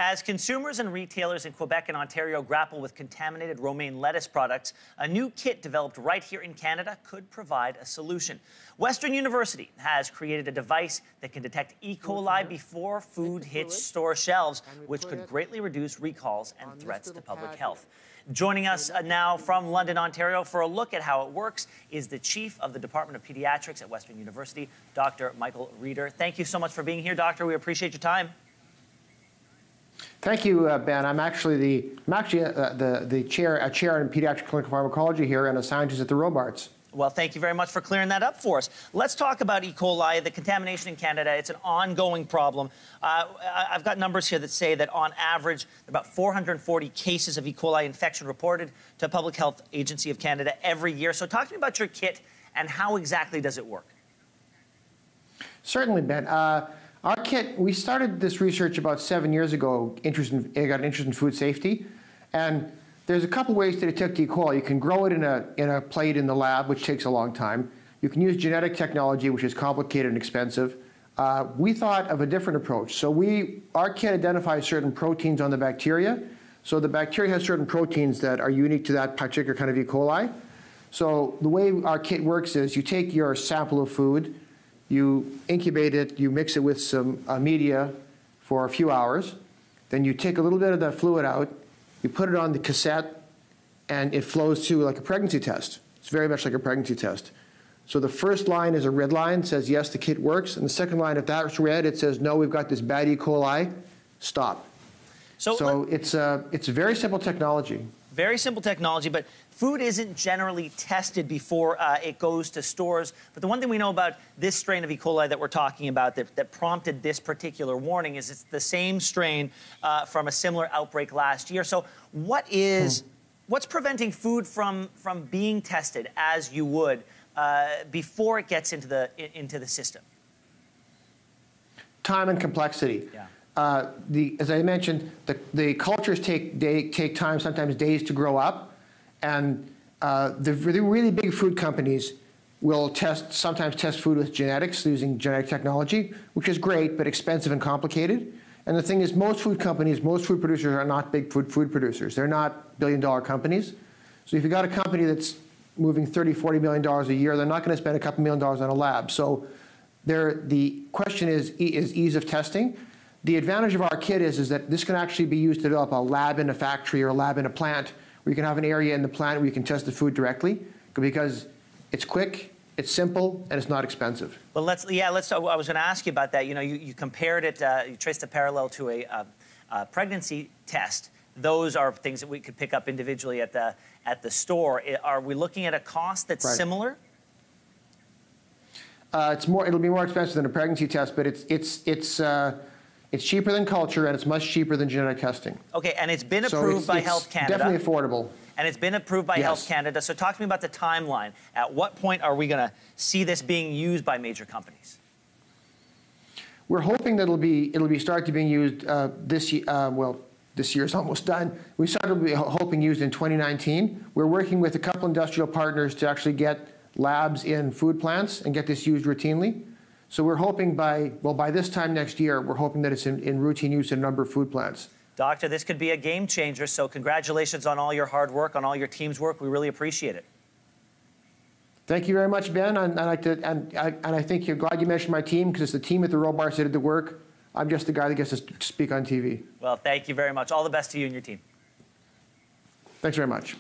As consumers and retailers in Quebec and Ontario grapple with contaminated romaine lettuce products, a new kit developed right here in Canada could provide a solution. Western University has created a device that can detect E. coli before food hits store shelves, which could greatly reduce recalls and threats to public health. Joining us now from London, Ontario, for a look at how it works is the Chief of the Department of Pediatrics at Western University, Dr. Michael Reeder. Thank you so much for being here, Doctor. We appreciate your time. Thank you, Ben. I'm actually the chair in pediatric clinical pharmacology here and a scientist at the Robarts. Well, thank you very much for clearing that up for us. Let's talk about E. coli, the contamination in Canada. It's an ongoing problem. I've got numbers here that say that on average, about 440 cases of E. coli infection reported to Public Health Agency of Canada every year. So talk to me about your kit and how exactly does it work? Certainly, Ben. Our kit, we started this research about 7 years ago, got an interest in food safety. And there's a couple ways to detect E. coli. You can grow it in a plate in the lab, which takes a long time. You can use genetic technology, which is complicated and expensive. We thought of a different approach. So our kit identifies certain proteins on the bacteria. So the bacteria has certain proteins that are unique to that particular kind of E. coli. So the way our kit works is you take your sample of food, you incubate it, you mix it with some media for a few hours, then you take a little bit of the fluid out, you put it on the cassette, and it flows through like a pregnancy test. It's very much like a pregnancy test. So the first line is a red line, says yes, the kit works, and the second line, if that's red, it says no, we've got this bad E. coli, stop. So it's a very simple technology. Very simple technology, but food isn't generally tested before it goes to stores. But the one thing we know about this strain of E. coli that we're talking about that prompted this particular warning is it's the same strain from a similar outbreak last year. So what's preventing food from being tested as you would before it gets into the system? Time and complexity. Yeah. As I mentioned, the cultures take time, sometimes days to grow up, and the really big food companies will sometimes test food with genetics using genetic technology, which is great but expensive and complicated. And the thing is, most food producers are not big food producers. They're not billion-dollar companies. So if you've got a company that's moving $30–40 million a year, they're not going to spend a couple $1 million on a lab. So the question is ease of testing. The advantage of our kit is that this can actually be used to develop a lab in a factory or a lab in a plant where you can have an area in the plant where you can test the food directly because it's quick, it's simple, and it's not expensive. Well, let's I was going to ask you about that. You know, you compared it, you traced a parallel to a pregnancy test. Those are things that we could pick up individually at the store. Are we looking at a cost that's similar? It'll be more expensive than a pregnancy test, but it's cheaper than culture, and it's much cheaper than genetic testing. Okay, and it's been approved by Health Canada. Definitely affordable. And it's been approved by Health Canada. So talk to me about the timeline. At what point are we going to see this being used by major companies? We're hoping that it'll start being used this year. Well, this year's almost done. We started hoping used in 2019. We're working with a couple industrial partners to actually get labs in food plants and get this used routinely. So we're hoping by this time next year, we're hoping that it's in routine use in a number of food plants. Doctor, this could be a game changer, so congratulations on all your hard work, on all your team's work. We really appreciate it. Thank you very much, Ben. And I think you're glad you mentioned my team because it's the team at the Robarts that did the work. I'm just the guy that gets to speak on TV. Well, thank you very much. All the best to you and your team. Thanks very much.